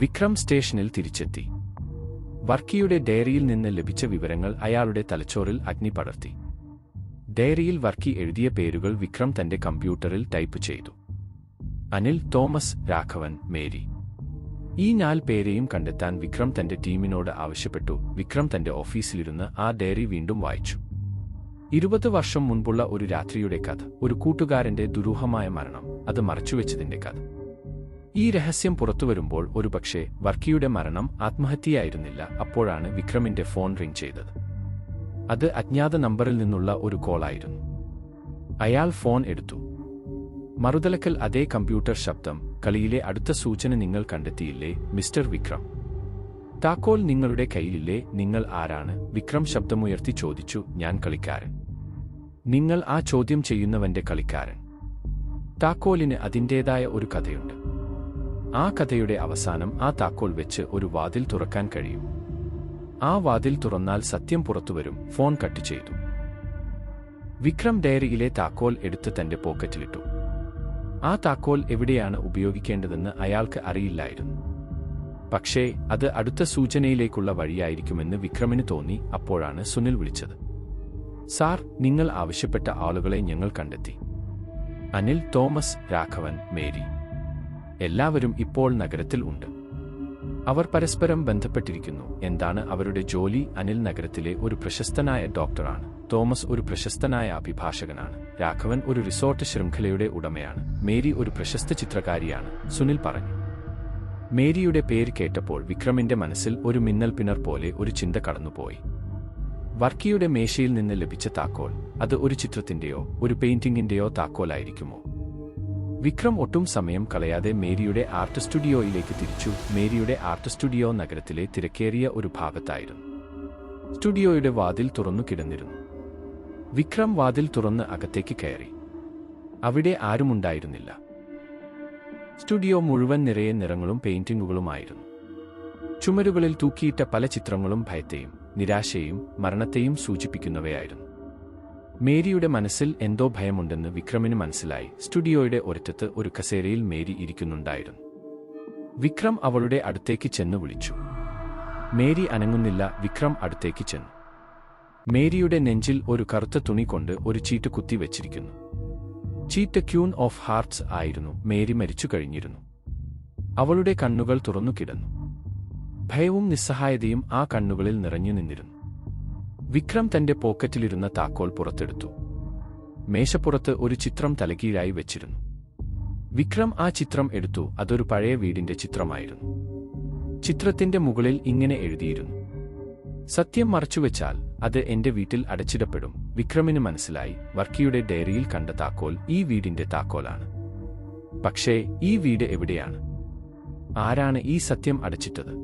വിക്രം സ്റ്റേഷനിൽ തിരിച്ചെത്തി. വർക്കിയുടെ ഡയറിയിൽ നിന്ന് ലഭിച്ച വിവരങ്ങൾ അയാളുടെ തലച്ചോറിൽ അഗ്നി പടർത്തി. ഡയറിയിൽ വർക്കി എഴുതിയ പേരുകൾ വിക്രം തന്റെ കമ്പ്യൂട്ടറിൽ ടൈപ്പ് ചെയ്തു. Anil, Thomas, Raghavan, Mary. ഈ 4 പേരെയും കണ്ടെത്താൻ വിക്രം തന്റെ ടീമിനോട് ആവശ്യപ്പെട്ടു. വിക്രം തന്റെ ഓഫീസിലിരുന്ന് ആ ഡയറി വീണ്ടും വായിച്ചു. 20 വർഷം മുൻപുള്ള ഒരു രാത്രിയുടെ കഥ, ഒരു കൂട്ടുകാരന്റെ ദുരൂഹമായ മരണം, അത് മറച്ചുവെച്ചതിന്റെ കഥ. ഈ രഹസ്യം പുറത്തുവരുമ്പോൾ ഒരുപക്ഷെ വർക്കിയുടെ മരണം ആത്മഹത്യയായിരുന്നില്ല. അപ്പോഴാണ് വിക്രമിന്റെ ഫോൺ റിംഗ് ചെയ്തത്. അത് അജ്ഞാത നമ്പറിൽ നിന്നുള്ള ഒരു കോളായിരുന്നു. അയാൾ ഫോൺ എടുത്തു. മറുതലക്കൽ അതേ കമ്പ്യൂട്ടർ ശബ്ദം. കളിയിലെ അടുത്ത സൂചന നിങ്ങൾ കണ്ടെത്തിയില്ലേ മിസ്റ്റർ വിക്രം? താക്കോൽ നിങ്ങളുടെ കയ്യിലില്ലേ? നിങ്ങൾ ആരാണ്? വിക്രം ശബ്ദമുയർത്തി ചോദിച്ചു. ഞാൻ കളിക്കാരൻ. നിങ്ങൾ ആ ചോദ്യം ചെയ്യുന്നവന്റെ കളിക്കാരൻ. താക്കോലിന് അതിൻ്റേതായ ഒരു കഥയുണ്ട്. ആ കഥയുടെ അവസാനം ആ താക്കോൽ വെച്ച് ഒരു വാതിൽ തുറക്കാൻ കഴിയും. ആ വാതിൽ തുറന്നാൽ സത്യം പുറത്തുവരും. ഫോൺ കട്ട് ചെയ്തു. വിക്രം ഡയറിയിലെ താക്കോൽ എടുത്ത് തന്റെ പോക്കറ്റിലിട്ടു. ആ താക്കോൽ എവിടെയാണ് ഉപയോഗിക്കേണ്ടതെന്ന് അയാൾക്ക് അറിയില്ലായിരുന്നു. പക്ഷേ അത് അടുത്ത സൂചനയിലേക്കുള്ള വഴിയായിരിക്കുമെന്ന് വിക്രമിന് തോന്നി. അപ്പോഴാണ് സുനിൽ വിളിച്ചത്. സാർ, നിങ്ങൾ ആവശ്യപ്പെട്ട ആളുകളെ ഞങ്ങൾ കണ്ടെത്തി. Anil, Thomas, Raghavan, Mary. എല്ലാവരും ഇപ്പോൾ നഗരത്തിൽ ഉണ്ട്. അവർ പരസ്പരം ബന്ധപ്പെട്ടിരിക്കുന്നു. എന്താണ് അവരുടെ ജോലി? അനിൽ നഗരത്തിലെ ഒരു പ്രശസ്തനായ ഡോക്ടറാണ്. തോമസ് ഒരു പ്രശസ്തനായ അഭിഭാഷകനാണ്. രാഘവൻ ഒരു റിസോർട്ട് ശൃംഖലയുടെ ഉടമയാണ്. മേരി ഒരു പ്രശസ്ത ചിത്രകാരിയാണ്, സുനിൽ പറഞ്ഞു. മേരിയുടെ പേര് കേട്ടപ്പോൾ വിക്രമിന്റെ മനസ്സിൽ ഒരു മിന്നൽപ്പിണർ പോലെ ഒരു ചിന്ത കടന്നുപോയി. വർക്കിയുടെ മേശയിൽ നിന്ന് ലഭിച്ച താക്കോൽ, അത് ഒരു ചിത്രത്തിന്റെയോ ഒരു പെയിന്റിംഗിന്റെയോ താക്കോലായിരിക്കുമോ? വിക്രം ഒട്ടും സമയം കളയാതെ മേരിയുടെ ആർട്ട് സ്റ്റുഡിയോയിലേക്ക് തിരിച്ചു. മേരിയുടെ ആർട്ട് സ്റ്റുഡിയോ നഗരത്തിലെ തിരക്കേറിയ ഒരു ഭാഗത്തായിരുന്നു. സ്റ്റുഡിയോയുടെ വാതിൽ തുറന്നു കിടന്നിരുന്നു. വിക്രം വാതിൽ തുറന്ന് അകത്തേക്ക് കയറി. അവിടെ ആരുമുണ്ടായിരുന്നില്ല. സ്റ്റുഡിയോ മുഴുവൻ നിറയെ നിറങ്ങളും പെയിന്റിങ്ങുകളുമായിരുന്നു. ചുമരുകളിൽ തൂക്കിയിട്ട പല ചിത്രങ്ങളും ഭയത്തെയും നിരാശയെയും മരണത്തെയും സൂചിപ്പിക്കുന്നവയായിരുന്നു. മേരിയുടെ മനസ്സിൽ എന്തോ ഭയമുണ്ടെന്ന് വിക്രമിന് മനസ്സിലായി. സ്റ്റുഡിയോയുടെ ഒരറ്റത്ത് ഒരു കസേരയിൽ മേരി ഇരിക്കുന്നുണ്ടായിരുന്നു. വിക്രം അവളുടെ അടുത്തേക്ക് ചെന്ന് വിളിച്ചു. മേരി അനങ്ങുന്നില്ല. വിക്രം അടുത്തേക്ക് ചെന്നു. മേരിയുടെ നെഞ്ചിൽ ഒരു കറുത്ത തുണി കൊണ്ട് ഒരു ചീട്ട് കുത്തിവെച്ചിരിക്കുന്നു. ചീട്ട് ക്യൂൻ ഓഫ് ഹാർട്ട്സ് ആയിരുന്നു. മേരി മരിച്ചു കഴിഞ്ഞിരുന്നു. അവളുടെ കണ്ണുകൾ തുറന്നു കിടന്നു. ഭയവും നിസ്സഹായതയും ആ കണ്ണുകളിൽ നിറഞ്ഞു നിന്നിരുന്നു. വിക്രം തന്റെ പോക്കറ്റിലിരുന്ന താക്കോൽ പുറത്തെടുത്തു. മേശപ്പുറത്ത് ഒരു ചിത്രം തലകീഴായി വെച്ചിരുന്നു. വിക്രം ആ ചിത്രം എടുത്തു. അതൊരു പഴയ വീടിന്റെ ചിത്രമായിരുന്നു. ചിത്രത്തിന്റെ മുകളിൽ ഇങ്ങനെ എഴുതിയിരുന്നു: സത്യം മറച്ചുവെച്ചാൽ അത് എന്റെ വീട്ടിൽ അടച്ചിടപ്പെടും. വിക്രമിന് മനസ്സിലായി, വർക്കിയുടെ ഡയറിയിൽ കണ്ട താക്കോൽ ഈ വീടിന്റെ താക്കോലാണ്. പക്ഷേ ഈ വീട് എവിടെയാണ്? ആരാണ് ഈ സത്യം അടച്ചിട്ടത്?